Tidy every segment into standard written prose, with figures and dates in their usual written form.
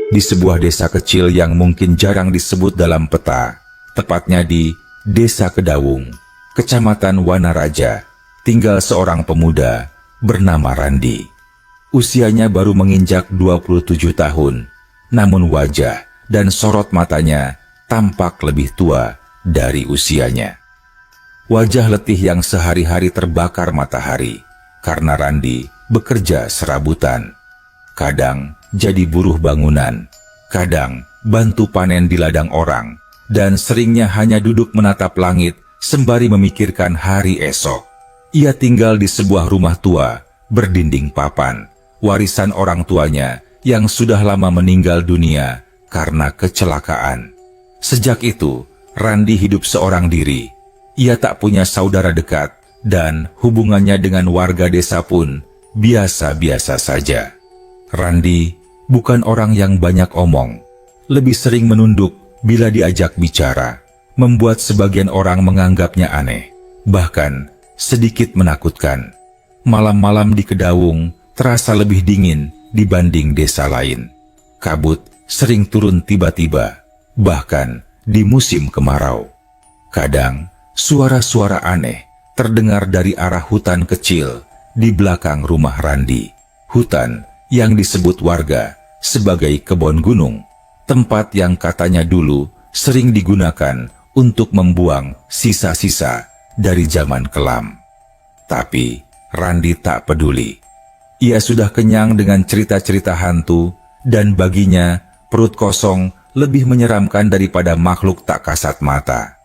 di sebuah desa kecil yang mungkin jarang disebut dalam peta, tepatnya di Desa Kedawung, Kecamatan Wanaraja, tinggal seorang pemuda bernama Randi. Usianya baru menginjak 27 tahun, namun wajah dan sorot matanya tampak lebih tua dari usianya. Wajah letih yang sehari-hari terbakar matahari, karena Randi bekerja serabutan. Kadang jadi buruh bangunan, kadang bantu panen di ladang orang, dan seringnya hanya duduk menatap langit sembari memikirkan hari esok. Ia tinggal di sebuah rumah tua berdinding papan, warisan orang tuanya yang sudah lama meninggal dunia karena kecelakaan. Sejak itu, Randi hidup seorang diri. Ia tak punya saudara dekat dan hubungannya dengan warga desa pun biasa-biasa saja. Randi bukan orang yang banyak omong, lebih sering menunduk bila diajak bicara, membuat sebagian orang menganggapnya aneh, bahkan sedikit menakutkan. Malam-malam di Kedawung terasa lebih dingin dibanding desa lain. Kabut sering turun tiba-tiba, bahkan di musim kemarau. Kadang suara-suara aneh terdengar dari arah hutan kecil di belakang rumah Randi. Hutan yang disebut warga sebagai kebun gunung, tempat yang katanya dulu sering digunakan untuk membuang sisa-sisa dari zaman kelam. Tapi Randi tak peduli. Ia sudah kenyang dengan cerita-cerita hantu, dan baginya perut kosong lebih menyeramkan daripada makhluk tak kasat mata.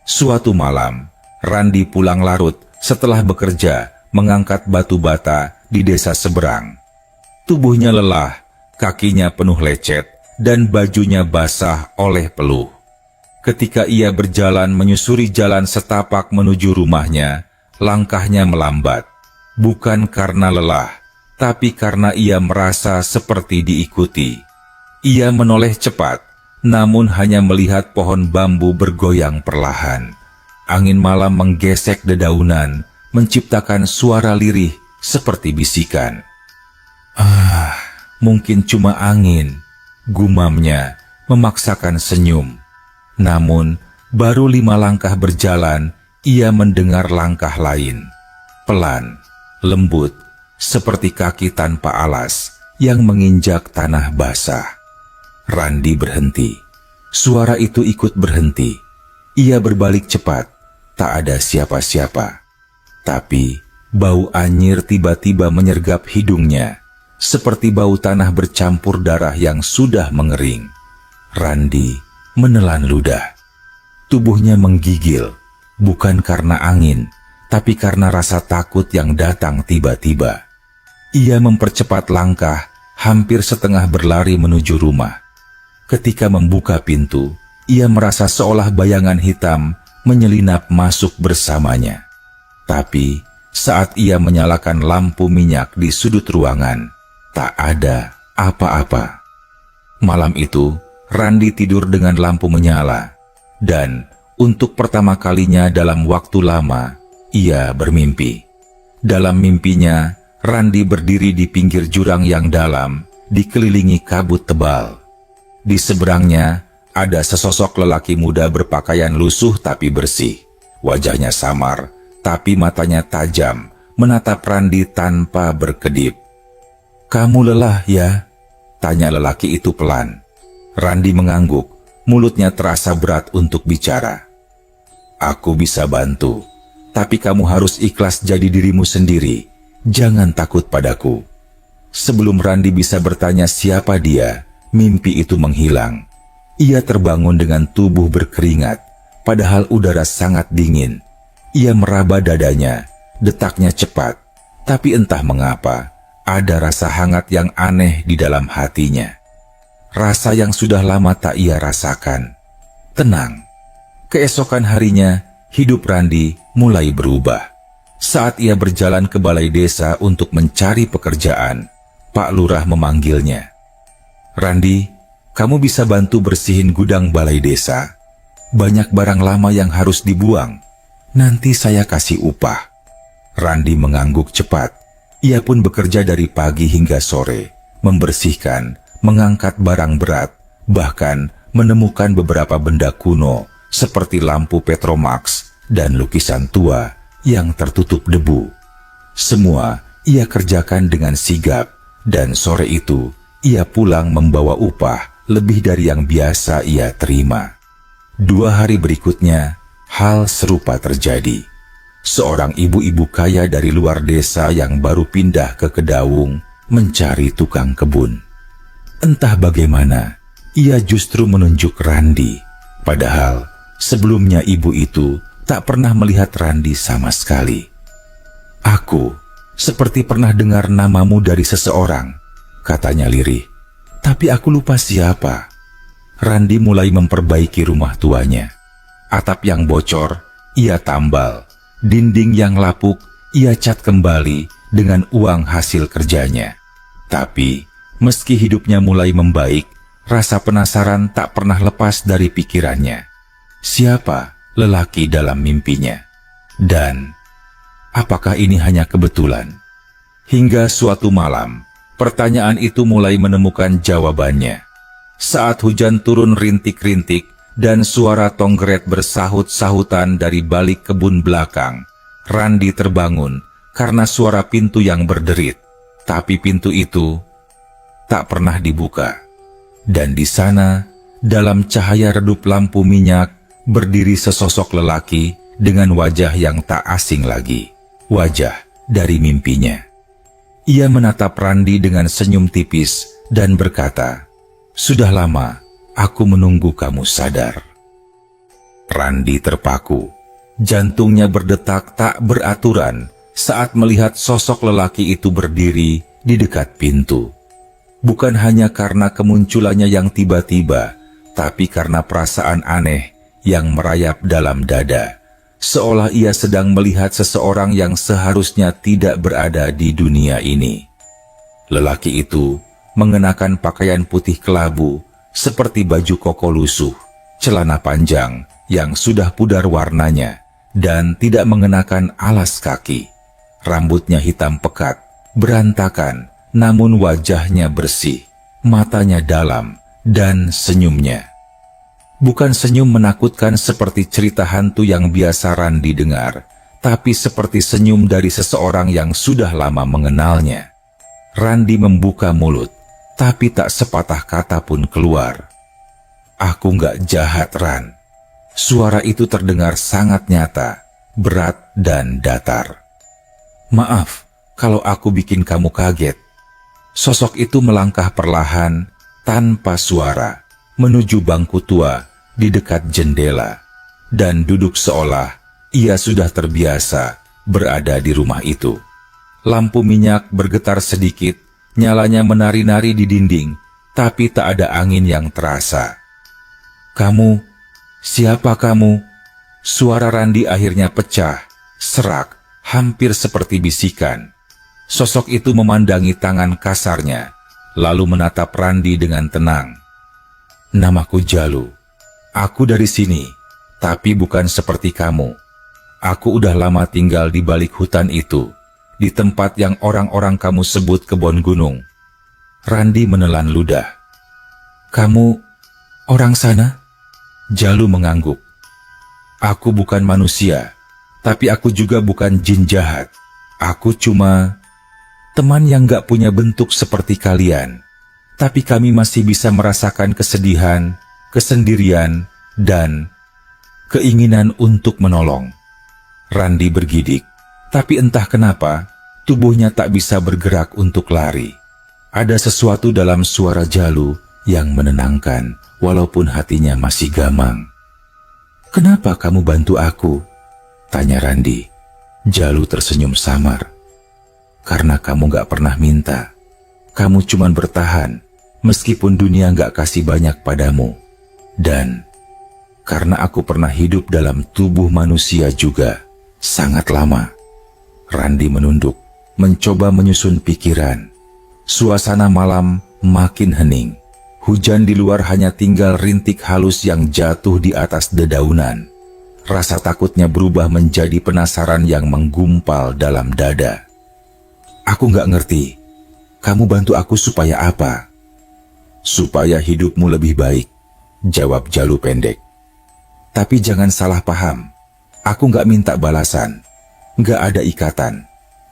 Suatu malam, Randi pulang larut setelah bekerja mengangkat batu bata di desa seberang. Tubuhnya lelah, kakinya penuh lecet, dan bajunya basah oleh peluh. Ketika ia berjalan menyusuri jalan setapak menuju rumahnya, langkahnya melambat. Bukan karena lelah, tapi karena ia merasa seperti diikuti. Ia menoleh cepat, namun hanya melihat pohon bambu bergoyang perlahan. Angin malam menggesek dedaunan, menciptakan suara lirih seperti bisikan. Mungkin cuma angin, gumamnya memaksakan senyum. Namun, baru 5 langkah berjalan, ia mendengar langkah lain. Pelan, lembut, seperti kaki tanpa alas yang menginjak tanah basah. Randi berhenti. Suara itu ikut berhenti. Ia berbalik cepat. Tak ada siapa-siapa. Tapi bau anyir tiba-tiba menyergap hidungnya, seperti bau tanah bercampur darah yang sudah mengering. Randi menelan ludah. Tubuhnya menggigil, bukan karena angin, tapi karena rasa takut yang datang tiba-tiba. Ia mempercepat langkah, hampir setengah berlari menuju rumah. Ketika membuka pintu, ia merasa seolah bayangan hitam menyelinap masuk bersamanya. Tapi saat ia menyalakan lampu minyak di sudut ruangan, tak ada apa-apa. Malam itu, Randi tidur dengan lampu menyala, dan untuk pertama kalinya dalam waktu lama, ia bermimpi. Dalam mimpinya, Randi berdiri di pinggir jurang yang dalam, dikelilingi kabut tebal. Di seberangnya, ada sesosok lelaki muda berpakaian lusuh tapi bersih. Wajahnya samar, tapi matanya tajam, menatap Randi tanpa berkedip. "Kamu lelah ya?" tanya lelaki itu pelan. Randi mengangguk, mulutnya terasa berat untuk bicara. "Aku bisa bantu, tapi kamu harus ikhlas jadi dirimu sendiri. Jangan takut padaku." Sebelum Randi bisa bertanya siapa dia, mimpi itu menghilang. Ia terbangun dengan tubuh berkeringat, padahal udara sangat dingin. Ia meraba dadanya, detaknya cepat, tapi entah mengapa, ada rasa hangat yang aneh di dalam hatinya. Rasa yang sudah lama tak ia rasakan. Tenang. Keesokan harinya, hidup Randi mulai berubah. Saat ia berjalan ke balai desa untuk mencari pekerjaan, Pak Lurah memanggilnya. "Randi, kamu bisa bantu bersihin gudang balai desa. Banyak barang lama yang harus dibuang. Nanti saya kasih upah." Randi mengangguk cepat. Ia pun bekerja dari pagi hingga sore, membersihkan, mengangkat barang berat, bahkan menemukan beberapa benda kuno seperti lampu Petromax dan lukisan tua yang tertutup debu. Semua ia kerjakan dengan sigap, dan sore itu ia pulang membawa upah lebih dari yang biasa ia terima. 2 hari berikutnya, hal serupa terjadi. Seorang ibu-ibu kaya dari luar desa yang baru pindah ke Kedawung mencari tukang kebun. Entah bagaimana, ia justru menunjuk Randi, padahal sebelumnya ibu itu tak pernah melihat Randi sama sekali. "Aku seperti pernah dengar namamu dari seseorang," katanya lirih. "Tapi aku lupa siapa." Randi mulai memperbaiki rumah tuanya. Atap yang bocor, ia tambal. Dinding yang lapuk, ia cat kembali dengan uang hasil kerjanya. Tapi, meski hidupnya mulai membaik, rasa penasaran tak pernah lepas dari pikirannya. Siapa lelaki dalam mimpinya? Dan, apakah ini hanya kebetulan? Hingga suatu malam, pertanyaan itu mulai menemukan jawabannya. Saat hujan turun rintik-rintik dan suara tonggeret bersahut-sahutan dari balik kebun belakang, Randi terbangun karena suara pintu yang berderit. Tapi pintu itu tak pernah dibuka. Dan di sana, dalam cahaya redup lampu minyak, berdiri sesosok lelaki dengan wajah yang tak asing lagi. Wajah dari mimpinya. Ia menatap Randi dengan senyum tipis dan berkata, "Sudah lama aku menunggu kamu sadar." Randi terpaku. Jantungnya berdetak tak beraturan saat melihat sosok lelaki itu berdiri di dekat pintu. Bukan hanya karena kemunculannya yang tiba-tiba, tapi karena perasaan aneh yang merayap dalam dada. Seolah ia sedang melihat seseorang yang seharusnya tidak berada di dunia ini. Lelaki itu mengenakan pakaian putih kelabu seperti baju koko lusuh, celana panjang yang sudah pudar warnanya, dan tidak mengenakan alas kaki. Rambutnya hitam pekat, berantakan, namun wajahnya bersih, matanya dalam, dan senyumnya. Bukan senyum menakutkan seperti cerita hantu yang biasa Randi dengar, tapi seperti senyum dari seseorang yang sudah lama mengenalnya. Randi membuka mulut, tapi tak sepatah kata pun keluar. "Aku nggak jahat, Ran." Suara itu terdengar sangat nyata, berat dan datar. "Maaf kalau aku bikin kamu kaget." Sosok itu melangkah perlahan, tanpa suara, menuju bangku tua di dekat jendela, dan duduk seolah ia sudah terbiasa berada di rumah itu. Lampu minyak bergetar sedikit, nyalanya menari-nari di dinding, tapi tak ada angin yang terasa. "Kamu, siapa kamu?" Suara Randi akhirnya pecah, serak, hampir seperti bisikan. Sosok itu memandangi tangan kasarnya, lalu menatap Randi dengan tenang. "Namaku Jalu. Aku dari sini, tapi bukan seperti kamu. Aku udah lama tinggal di balik hutan itu, di tempat yang orang-orang kamu sebut kebun gunung." Randi menelan ludah. "Kamu orang sana?" Jalu mengangguk. "Aku bukan manusia, tapi aku juga bukan jin jahat. Aku cuma teman yang gak punya bentuk seperti kalian. Tapi kami masih bisa merasakan kesedihan, kesendirian, dan keinginan untuk menolong." Randi bergidik, tapi entah kenapa tubuhnya tak bisa bergerak untuk lari. Ada sesuatu dalam suara Jalu yang menenangkan, walaupun hatinya masih gamang. "Kenapa kamu bantu aku?" tanya Randi. Jalu tersenyum samar. "Karena kamu gak pernah minta. Kamu cuma bertahan, meskipun dunia gak kasih banyak padamu. Dan karena aku pernah hidup dalam tubuh manusia juga, sangat lama." Randi menunduk, mencoba menyusun pikiran. Suasana malam makin hening. Hujan di luar hanya tinggal rintik halus yang jatuh di atas dedaunan. Rasa takutnya berubah menjadi penasaran yang menggumpal dalam dada. "Aku nggak ngerti. Kamu bantu aku supaya apa?" Supaya hidupmu lebih baik, jawab Jalu pendek. Tapi jangan salah paham, aku nggak minta balasan, nggak ada ikatan.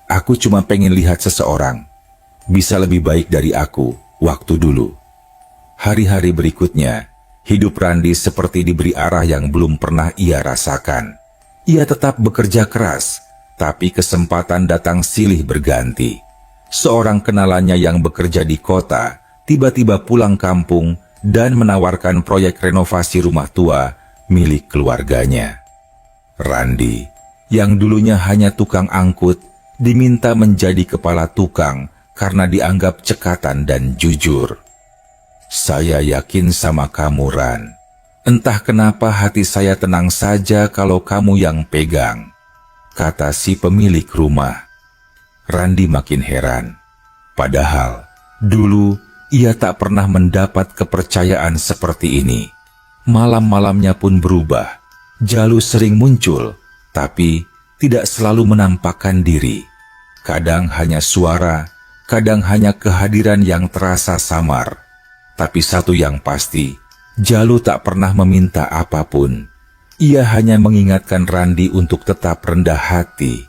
Aku cuma pengen lihat seseorang bisa lebih baik dari aku waktu dulu. Hari-hari berikutnya, hidup Randi seperti diberi arah yang belum pernah ia rasakan. Ia tetap bekerja keras, tapi kesempatan datang silih berganti. Seorang kenalannya yang bekerja di kota tiba-tiba pulang kampung dan menawarkan proyek renovasi rumah tua milik keluarganya. Randi, yang dulunya hanya tukang angkut, diminta menjadi kepala tukang karena dianggap cekatan dan jujur. Saya yakin sama kamu, Ran. Entah kenapa hati saya tenang saja kalau kamu yang pegang, kata si pemilik rumah. Randi makin heran. Padahal, dulu ia tak pernah mendapat kepercayaan seperti ini. Malam-malamnya pun berubah. Jalu sering muncul, tapi tidak selalu menampakkan diri. Kadang hanya suara, kadang hanya kehadiran yang terasa samar. Tapi satu yang pasti, Jalu tak pernah meminta apapun. Ia hanya mengingatkan Randi untuk tetap rendah hati,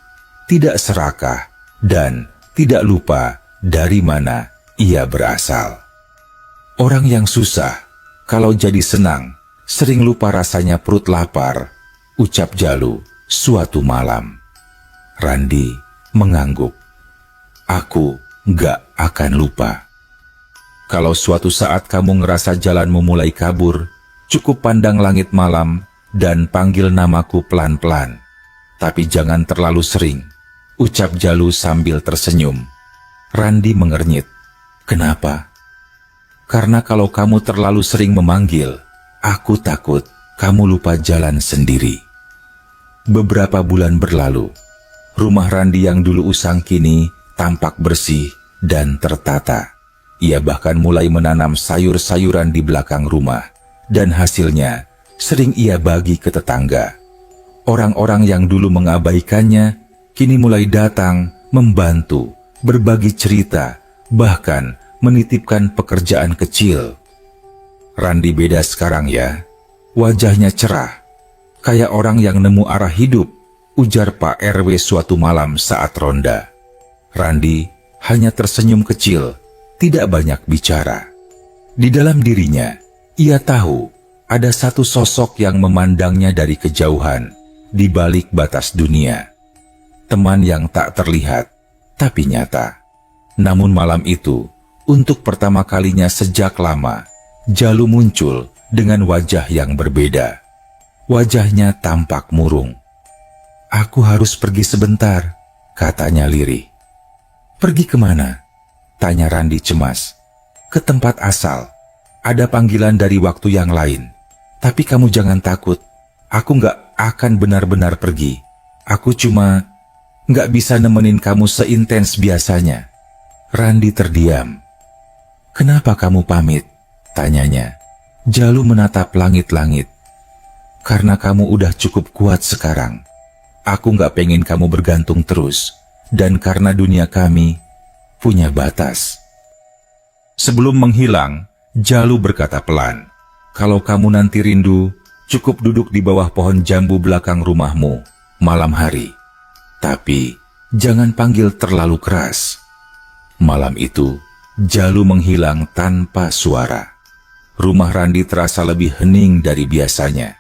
tidak serakah, dan tidak lupa dari mana ia berasal. Orang yang susah, kalau jadi senang, sering lupa rasanya perut lapar, ucap Jalu suatu malam. Randi mengangguk. Aku gak akan lupa. Kalau suatu saat kamu ngerasa jalanmu mulai kabur, cukup pandang langit malam dan panggil namaku pelan-pelan. Tapi jangan terlalu sering, ucap Jalu sambil tersenyum. Randi mengernyit. Kenapa? Karena kalau kamu terlalu sering memanggil, aku takut kamu lupa jalan sendiri. Beberapa bulan berlalu, rumah Randi yang dulu usang kini tampak bersih dan tertata. Ia bahkan mulai menanam sayur-sayuran di belakang rumah, dan hasilnya sering ia bagi ke tetangga. Orang-orang yang dulu mengabaikannya, kini mulai datang, membantu, berbagi cerita, bahkan menitipkan pekerjaan kecil. Randi beda sekarang ya, wajahnya cerah, kayak orang yang nemu arah hidup, ujar Pak RW suatu malam saat ronda. Randi hanya tersenyum kecil, tidak banyak bicara. Di dalam dirinya, ia tahu ada satu sosok yang memandangnya dari kejauhan, di balik batas dunia. Teman yang tak terlihat, tapi nyata. Namun malam itu, untuk pertama kalinya sejak lama, Jalu muncul dengan wajah yang berbeda. Wajahnya tampak murung. Aku harus pergi sebentar, katanya lirih. Pergi kemana? Tanya Randi cemas. Ke tempat asal. Ada panggilan dari waktu yang lain. Tapi kamu jangan takut. Aku gak akan benar-benar pergi. Aku cuma gak bisa nemenin kamu seintens biasanya. Randi terdiam. Kenapa kamu pamit? Tanyanya. Jalu menatap langit-langit. Karena kamu udah cukup kuat sekarang. Aku gak pengen kamu bergantung terus. Dan karena dunia kami punya batas. Sebelum menghilang, Jalu berkata pelan, kalau kamu nanti rindu, cukup duduk di bawah pohon jambu belakang rumahmu malam hari. Tapi jangan panggil terlalu keras. Malam itu, Jalu menghilang tanpa suara. Rumah Randi terasa lebih hening dari biasanya.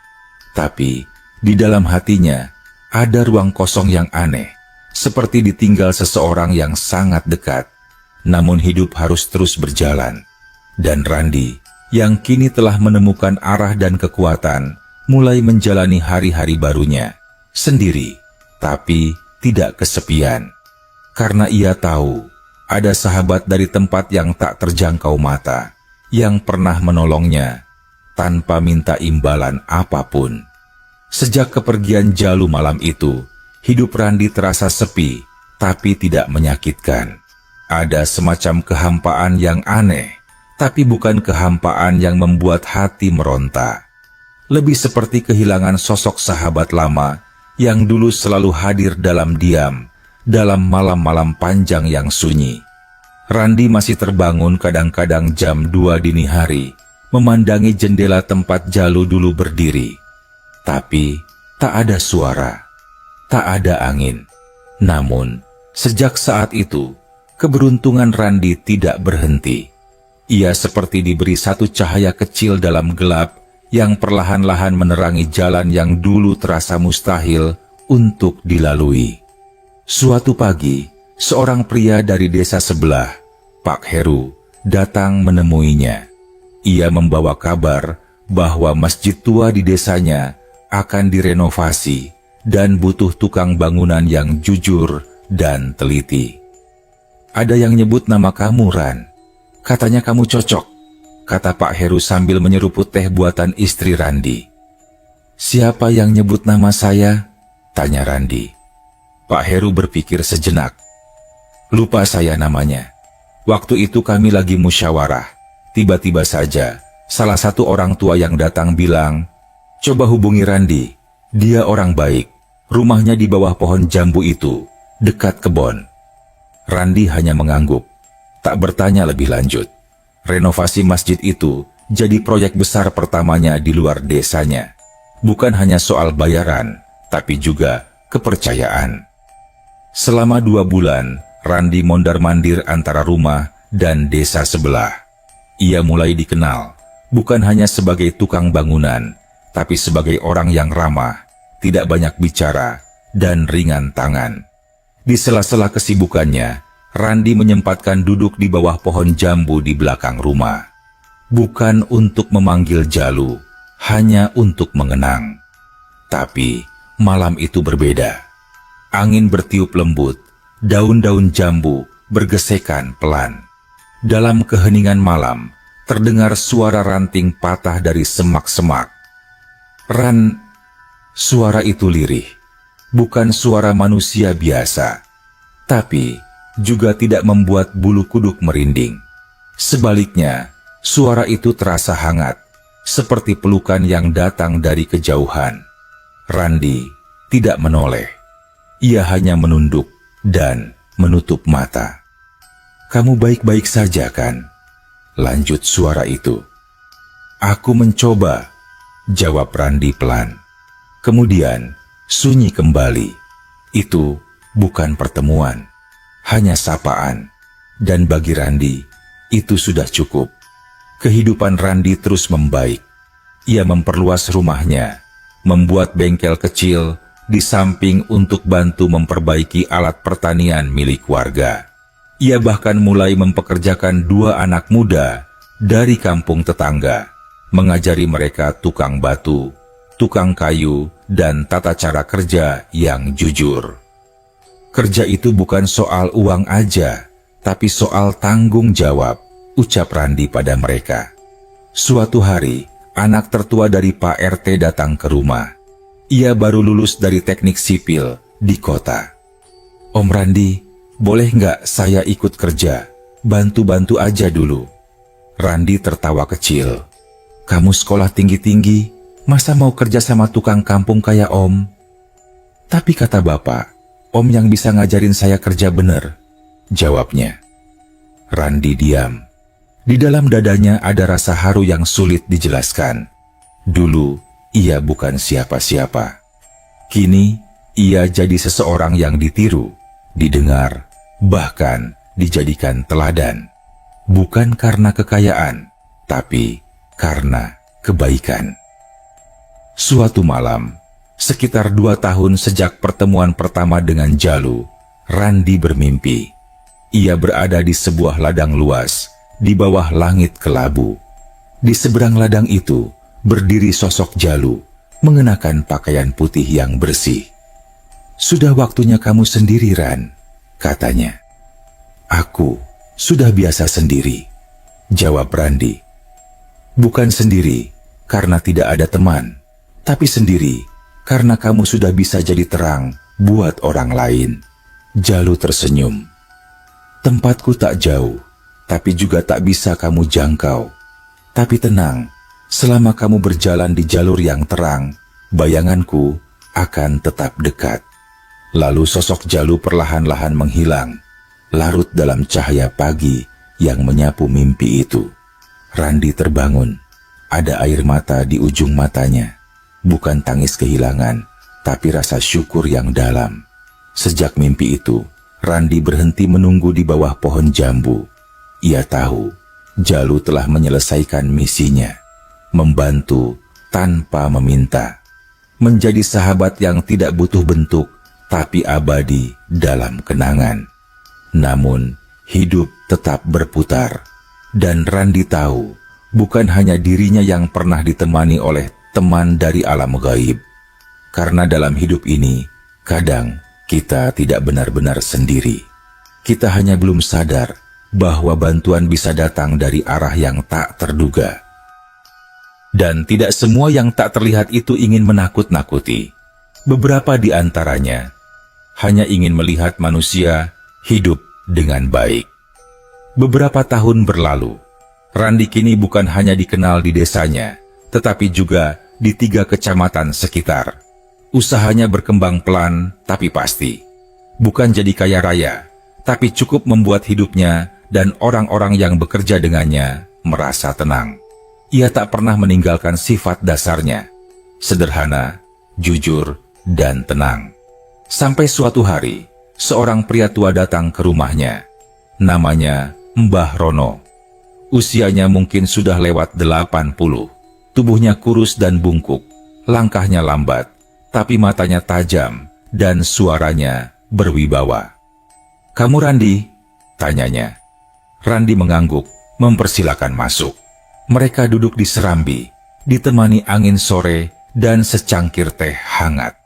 Tapi di dalam hatinya ada ruang kosong yang aneh. Seperti ditinggal seseorang yang sangat dekat, namun hidup harus terus berjalan. Dan Randi, yang kini telah menemukan arah dan kekuatan, mulai menjalani hari-hari barunya, sendiri, tapi tidak kesepian. Karena ia tahu, ada sahabat dari tempat yang tak terjangkau mata, yang pernah menolongnya, tanpa minta imbalan apapun. Sejak kepergian Jalu malam itu, hidup Randi terasa sepi, tapi tidak menyakitkan. Ada semacam kehampaan yang aneh, tapi bukan kehampaan yang membuat hati meronta. Lebih seperti kehilangan sosok sahabat lama yang dulu selalu hadir dalam diam, dalam malam-malam panjang yang sunyi. Randi masih terbangun kadang-kadang jam 2 dini hari, memandangi jendela tempat Jalu dulu berdiri. Tapi tak ada suara, tak ada angin. Namun, sejak saat itu, keberuntungan Randi tidak berhenti. Ia seperti diberi satu cahaya kecil dalam gelap yang perlahan-lahan menerangi jalan yang dulu terasa mustahil untuk dilalui. Suatu pagi, seorang pria dari desa sebelah, Pak Heru, datang menemuinya. Ia membawa kabar bahwa masjid tua di desanya akan direnovasi dan butuh tukang bangunan yang jujur dan teliti. "Ada yang nyebut nama kamu, Ran. Katanya kamu cocok," kata Pak Heru sambil menyeruput teh buatan istri Randi. "Siapa yang nyebut nama saya?" tanya Randi. Pak Heru berpikir sejenak. "Lupa saya namanya. Waktu itu kami lagi musyawarah. Tiba-tiba saja, salah satu orang tua yang datang bilang, 'Coba hubungi Randi. Dia orang baik. Rumahnya di bawah pohon jambu itu, dekat kebon.'" Randi hanya mengangguk, tak bertanya lebih lanjut. Renovasi masjid itu jadi proyek besar pertamanya di luar desanya. Bukan hanya soal bayaran, tapi juga kepercayaan. Selama 2 bulan, Randi mondar-mandir antara rumah dan desa sebelah. Ia mulai dikenal, bukan hanya sebagai tukang bangunan, tapi sebagai orang yang ramah, tidak banyak bicara, dan ringan tangan. Di sela-sela kesibukannya, Randi menyempatkan duduk di bawah pohon jambu di belakang rumah. Bukan untuk memanggil Jalu, hanya untuk mengenang. Tapi malam itu berbeda. Angin bertiup lembut, daun-daun jambu bergesekan pelan. Dalam keheningan malam, terdengar suara ranting patah dari semak-semak. "Ran," suara itu lirih, bukan suara manusia biasa, tapi juga tidak membuat bulu kuduk merinding. Sebaliknya, suara itu terasa hangat, seperti pelukan yang datang dari kejauhan. Randi tidak menoleh. Ia hanya menunduk dan menutup mata. "Kamu baik-baik saja kan?" lanjut suara itu. "Aku mencoba," jawab Randi pelan. Kemudian sunyi kembali. Itu bukan pertemuan, hanya sapaan. Dan bagi Randi, itu sudah cukup. Kehidupan Randi terus membaik. Ia memperluas rumahnya, membuat bengkel kecil di samping untuk bantu memperbaiki alat pertanian milik warga. Ia bahkan mulai mempekerjakan 2 anak muda dari kampung tetangga, mengajari mereka tukang batu, tukang kayu, dan tata cara kerja yang jujur. "Kerja itu bukan soal uang aja, tapi soal tanggung jawab," ucap Randi pada mereka. Suatu hari, anak tertua dari Pak RT datang ke rumah. Ia baru lulus dari teknik sipil di kota. "Om Randi, boleh nggak saya ikut kerja? Bantu-bantu aja dulu." Randi tertawa kecil. "Kamu sekolah tinggi-tinggi, masa mau kerja sama tukang kampung kayak Om?" "Tapi kata bapak, Om yang bisa ngajarin saya kerja bener," jawabnya. Randi diam. Di dalam dadanya ada rasa haru yang sulit dijelaskan. Dulu, ia bukan siapa-siapa. Kini, ia jadi seseorang yang ditiru, didengar, bahkan dijadikan teladan. Bukan karena kekayaan, tapi karena kebaikan. Suatu malam, sekitar 2 tahun sejak pertemuan pertama dengan Jalu, Randi bermimpi. Ia berada di sebuah ladang luas, di bawah langit kelabu. Di seberang ladang itu, berdiri sosok Jalu, mengenakan pakaian putih yang bersih. "Sudah waktunya kamu sendiri, Ran," katanya. "Aku sudah biasa sendiri," jawab Randi. "Bukan sendiri karena tidak ada teman, tapi sendiri karena kamu sudah bisa jadi terang buat orang lain." Jalu tersenyum. "Tempatku tak jauh, tapi juga tak bisa kamu jangkau. Tapi tenang, selama kamu berjalan di jalur yang terang, bayanganku akan tetap dekat." Lalu sosok Jalu perlahan-lahan menghilang. larut dalam cahaya pagi yang menyapu mimpi itu. Randi terbangun. Ada air mata di ujung matanya. Bukan tangis kehilangan, tapi rasa syukur yang dalam. Sejak mimpi itu, Randi berhenti menunggu di bawah pohon jambu. Ia tahu, Jalu telah menyelesaikan misinya. Membantu tanpa meminta. Menjadi sahabat yang tidak butuh bentuk, tapi abadi dalam kenangan. Namun, hidup tetap berputar. Dan Randi tahu, bukan hanya dirinya yang pernah ditemani oleh teman dari alam gaib. Karena dalam hidup ini, kadang kita tidak benar-benar sendiri. Kita hanya belum sadar bahwa bantuan bisa datang dari arah yang tak terduga. Dan tidak semua yang tak terlihat itu ingin menakut-nakuti. Beberapa di antaranya hanya ingin melihat manusia hidup dengan baik. Beberapa tahun berlalu, Randi kini bukan hanya dikenal di desanya, tetapi juga di 3 kecamatan sekitar. Usahanya berkembang pelan tapi pasti. Bukan jadi kaya raya, tapi cukup membuat hidupnya dan orang-orang yang bekerja dengannya merasa tenang. Ia tak pernah meninggalkan sifat dasarnya, sederhana, jujur, dan tenang. Sampai suatu hari, seorang pria tua datang ke rumahnya. Namanya Mbah Rono. Usianya mungkin sudah lewat 80. Tubuhnya kurus dan bungkuk, langkahnya lambat, tapi matanya tajam dan suaranya berwibawa. "Kamu Randi?" tanyanya. Randi mengangguk, mempersilakan masuk. Mereka duduk di serambi, ditemani angin sore dan secangkir teh hangat.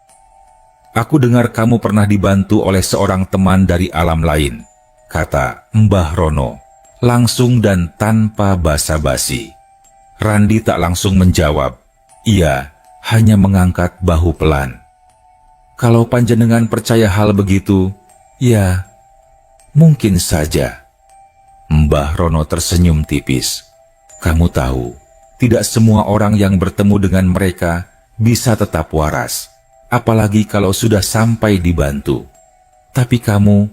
"Aku dengar kamu pernah dibantu oleh seorang teman dari alam lain," kata Mbah Rono, langsung dan tanpa basa-basi. Randi tak langsung menjawab. Ia hanya mengangkat bahu pelan. "Kalau panjenengan percaya hal begitu, ya, mungkin saja." Mbah Rono tersenyum tipis. "Kamu tahu, tidak semua orang yang bertemu dengan mereka bisa tetap waras, apalagi kalau sudah sampai dibantu. Tapi kamu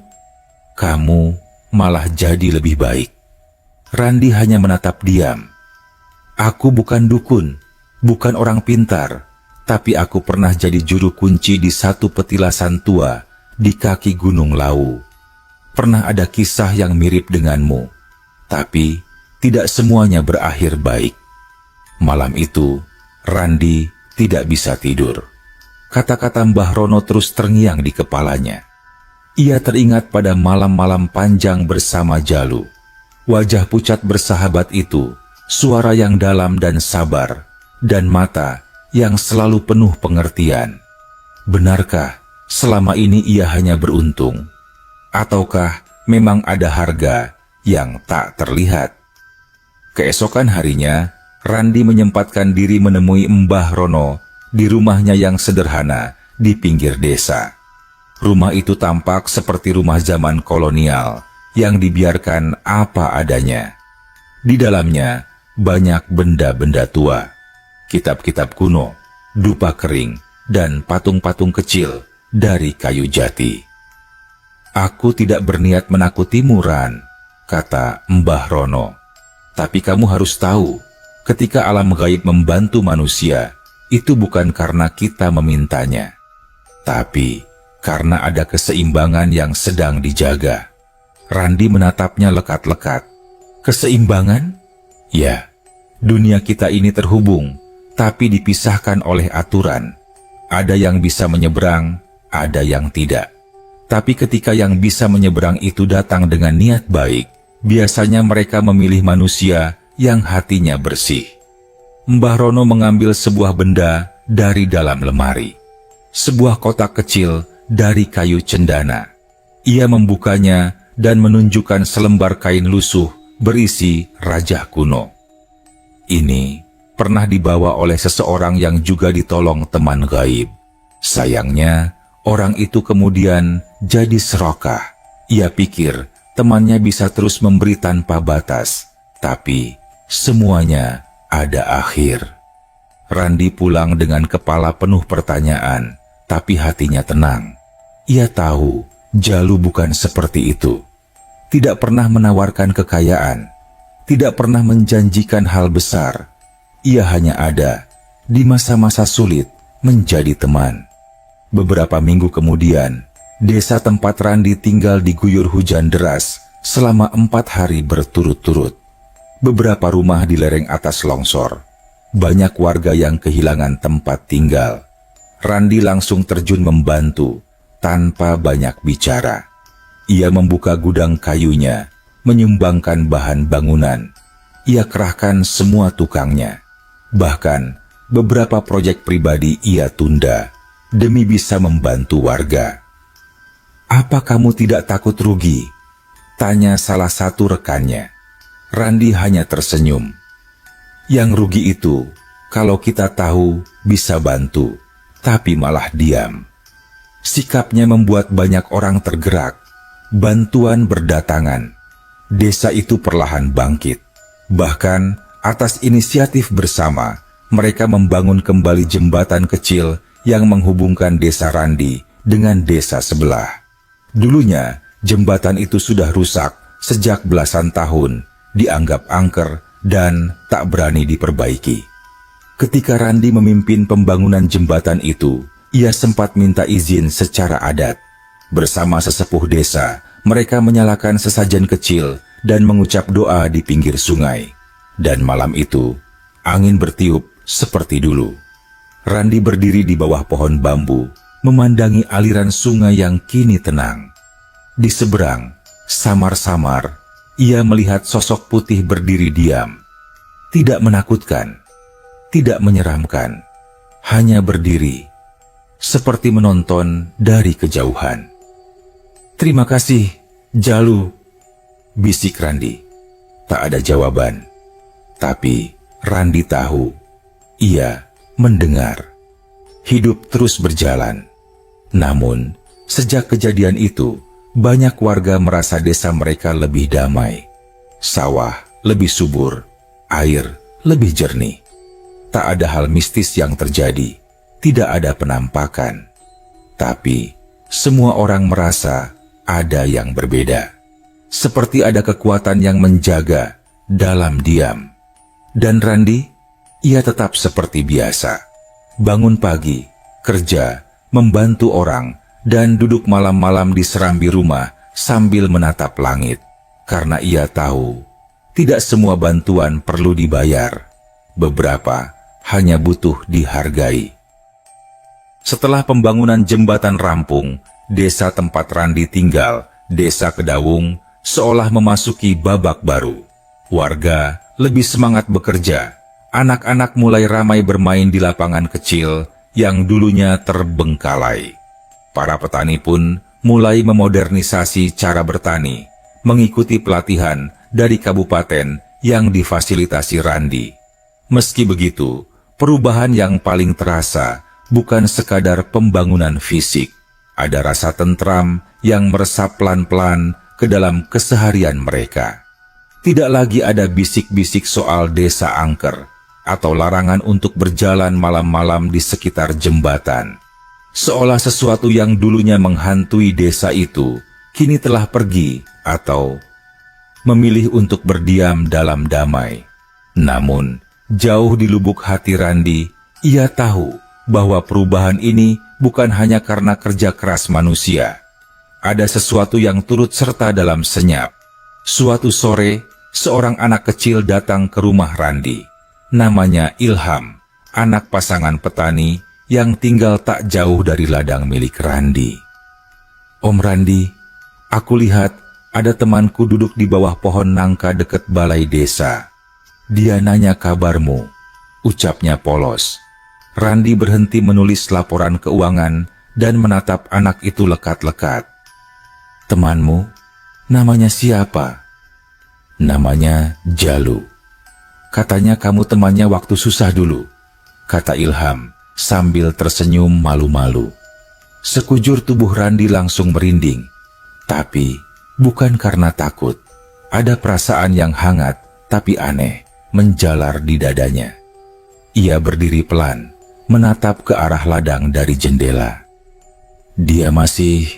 malah jadi lebih baik." Randi hanya menatap diam. "Aku bukan dukun, bukan orang pintar, tapi aku pernah jadi juru kunci di satu petilasan tua di kaki Gunung Lawu. Pernah ada kisah yang mirip denganmu, tapi tidak semuanya berakhir baik." Malam itu, Randi tidak bisa tidur. Kata-kata Mbah Rono terus terngiang di kepalanya. Ia teringat pada malam-malam panjang bersama Jalu. Wajah pucat bersahabat itu, suara yang dalam dan sabar, dan mata yang selalu penuh pengertian. Benarkah selama ini ia hanya beruntung? Ataukah memang ada harga yang tak terlihat? Keesokan harinya, Randi menyempatkan diri menemui Mbah Rono di rumahnya yang sederhana di pinggir desa. Rumah itu tampak seperti rumah zaman kolonial yang dibiarkan apa adanya. Di dalamnya banyak benda-benda tua, kitab-kitab kuno, dupa kering, dan patung-patung kecil dari kayu jati. "Aku tidak berniat menakutimu, Ran," kata Mbah Rono. "Tapi kamu harus tahu, ketika alam gaib membantu manusia, itu bukan karena kita memintanya, tapi karena ada keseimbangan yang sedang dijaga." Randi menatapnya lekat-lekat. "Keseimbangan?" "Ya, dunia kita ini terhubung, tapi dipisahkan oleh aturan. Ada yang bisa menyeberang, ada yang tidak. Tapi ketika yang bisa menyeberang itu datang dengan niat baik, biasanya mereka memilih manusia yang hatinya bersih." Mbah Rono mengambil sebuah benda dari dalam lemari. Sebuah kotak kecil dari kayu cendana. Ia membukanya dan menunjukkan selembar kain lusuh berisi rajah kuno. Ini pernah dibawa oleh seseorang yang juga ditolong teman gaib. Sayangnya, orang itu kemudian jadi serakah. Ia pikir temannya bisa terus memberi tanpa batas, tapi semuanya ada akhir. Randi pulang dengan kepala penuh pertanyaan, tapi hatinya tenang. Ia tahu Jalu bukan seperti itu. tidak pernah menawarkan kekayaan, tidak pernah menjanjikan hal besar. Ia hanya ada di masa-masa sulit menjadi teman. Beberapa minggu kemudian, desa tempat Randi tinggal diguyur hujan deras selama 4 hari berturut-turut. Beberapa rumah di lereng atas longsor. Banyak warga yang kehilangan tempat tinggal. Randi langsung terjun membantu tanpa banyak bicara. Ia membuka gudang kayunya, menyumbangkan bahan bangunan. Ia kerahkan semua tukangnya. Bahkan beberapa proyek pribadi ia tunda demi bisa membantu warga. "Apa kamu tidak takut rugi?" tanya salah satu rekannya. Randi hanya tersenyum. "Yang rugi itu kalau kita tahu bisa bantu, tapi malah diam." Sikapnya membuat banyak orang tergerak. Bantuan berdatangan. Desa itu perlahan bangkit. Bahkan atas inisiatif bersama, mereka membangun kembali jembatan kecil yang menghubungkan desa Randi dengan desa sebelah. Dulunya, jembatan itu sudah rusak sejak belasan tahun, dianggap angker dan tak berani diperbaiki. Ketika Randi memimpin pembangunan jembatan itu, ia sempat minta izin secara adat. Bersama sesepuh desa, mereka menyalakan sesajen kecil dan mengucap doa di pinggir sungai. Dan malam itu, angin bertiup seperti dulu. Randi berdiri di bawah pohon bambu, memandangi aliran sungai yang kini tenang. Di seberang, samar-samar, ia melihat sosok putih berdiri diam. Tidak menakutkan, tidak menyeramkan, hanya berdiri, seperti menonton dari kejauhan. "Terima kasih, Jalu," bisik Randi. Tak ada jawaban, tapi Randi tahu, ia mendengar. Hidup terus berjalan. Namun, sejak kejadian itu, banyak warga merasa desa mereka lebih damai. Sawah lebih subur, air lebih jernih. Tak ada hal mistis yang terjadi, tidak ada penampakan. Tapi, semua orang merasa ada yang berbeda. Seperti ada kekuatan yang menjaga dalam diam. Dan Randi, ia tetap seperti biasa. Bangun pagi, kerja, membantu orang, dan duduk malam-malam di serambi rumah sambil menatap langit. Karena ia tahu, tidak semua bantuan perlu dibayar. Beberapa hanya butuh dihargai. Setelah pembangunan jembatan rampung, desa tempat Randi tinggal, Desa Kedawung, seolah memasuki babak baru. Warga lebih semangat bekerja. Anak-anak mulai ramai bermain di lapangan kecil yang dulunya terbengkalai. Para petani pun mulai memodernisasi cara bertani, mengikuti pelatihan dari kabupaten yang difasilitasi Randi. Meski begitu, perubahan yang paling terasa bukan sekadar pembangunan fisik. Ada rasa tentram yang meresap pelan-pelan ke dalam keseharian mereka. Tidak lagi ada bisik-bisik soal desa angker atau larangan untuk berjalan malam-malam di sekitar jembatan. Seolah sesuatu yang dulunya menghantui desa itu kini telah pergi atau memilih untuk berdiam dalam damai. Namun, jauh di lubuk hati Randi, ia tahu bahwa perubahan ini bukan hanya karena kerja keras manusia. Ada sesuatu yang turut serta dalam senyap. Suatu sore, seorang anak kecil datang ke rumah Randi. Namanya Ilham, anak pasangan petani yang tinggal tak jauh dari ladang milik Randi. "Om Randi, aku lihat ada temanku duduk di bawah pohon nangka dekat balai desa. Dia nanya kabarmu," ucapnya polos. Randi berhenti menulis laporan keuangan dan menatap anak itu lekat-lekat. "Temanmu? Namanya siapa?" "Namanya Jalu. Katanya kamu temannya waktu susah dulu," kata Ilham sambil tersenyum malu-malu. Sekujur tubuh Randi langsung merinding, tapi bukan karena takut. Ada perasaan yang hangat tapi aneh menjalar di dadanya. Ia berdiri pelan, menatap ke arah ladang dari jendela. "Dia masih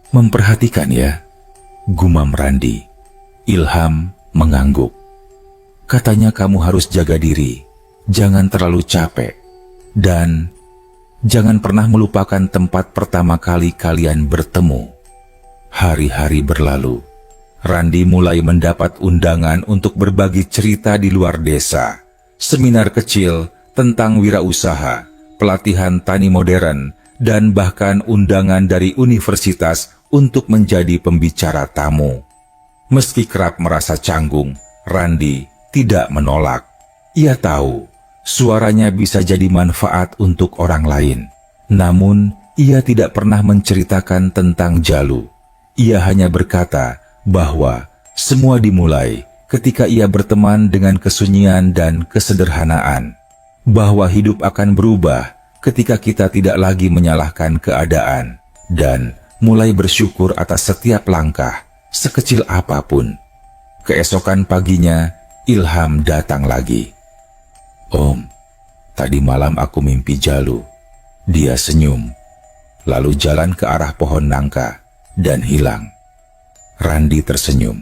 memperhatikan ya?" gumam Randi. Ilham mengangguk. Katanya kamu harus jaga diri, jangan terlalu capek, dan jangan pernah melupakan tempat pertama kali kalian bertemu. Hari-hari berlalu. Randi mulai mendapat undangan untuk berbagi cerita di luar desa. Seminar kecil tentang wirausaha, pelatihan tani modern, dan bahkan undangan dari universitas untuk menjadi pembicara tamu. Meski kerap merasa canggung, Randi tidak menolak. Ia tahu suaranya bisa jadi manfaat untuk orang lain. Namun, ia tidak pernah menceritakan tentang Jalu. Ia hanya berkata bahwa semua dimulai ketika ia berteman dengan kesunyian dan kesederhanaan. Bahwa hidup akan berubah ketika kita tidak lagi menyalahkan keadaan dan mulai bersyukur atas setiap langkah, sekecil apapun. Keesokan paginya, Ilham datang lagi. Om, tadi malam aku mimpi Jalu. Dia senyum, lalu jalan ke arah pohon nangka dan hilang. Randi tersenyum.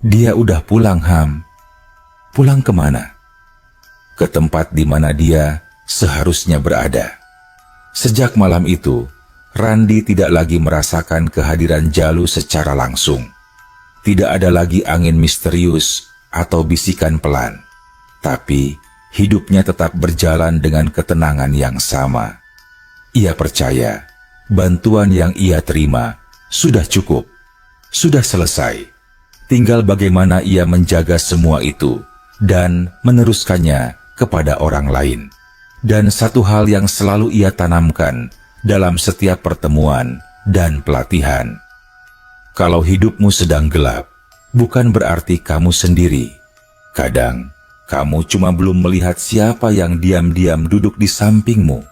Dia udah pulang, Ham. Pulang kemana? Ke tempat di mana dia seharusnya berada. Sejak malam itu, Randi tidak lagi merasakan kehadiran Jalu secara langsung. Tidak ada lagi angin misterius atau bisikan pelan, tapi hidupnya tetap berjalan dengan ketenangan yang sama. Ia percaya bantuan yang ia terima sudah cukup, sudah selesai. Tinggal bagaimana ia menjaga semua itu dan meneruskannya kepada orang lain. Dan satu hal yang selalu ia tanamkan dalam setiap pertemuan dan pelatihan. Kalau hidupmu sedang gelap, bukan berarti kamu sendiri. Kadang, kamu cuma belum melihat siapa yang diam-diam duduk di sampingmu.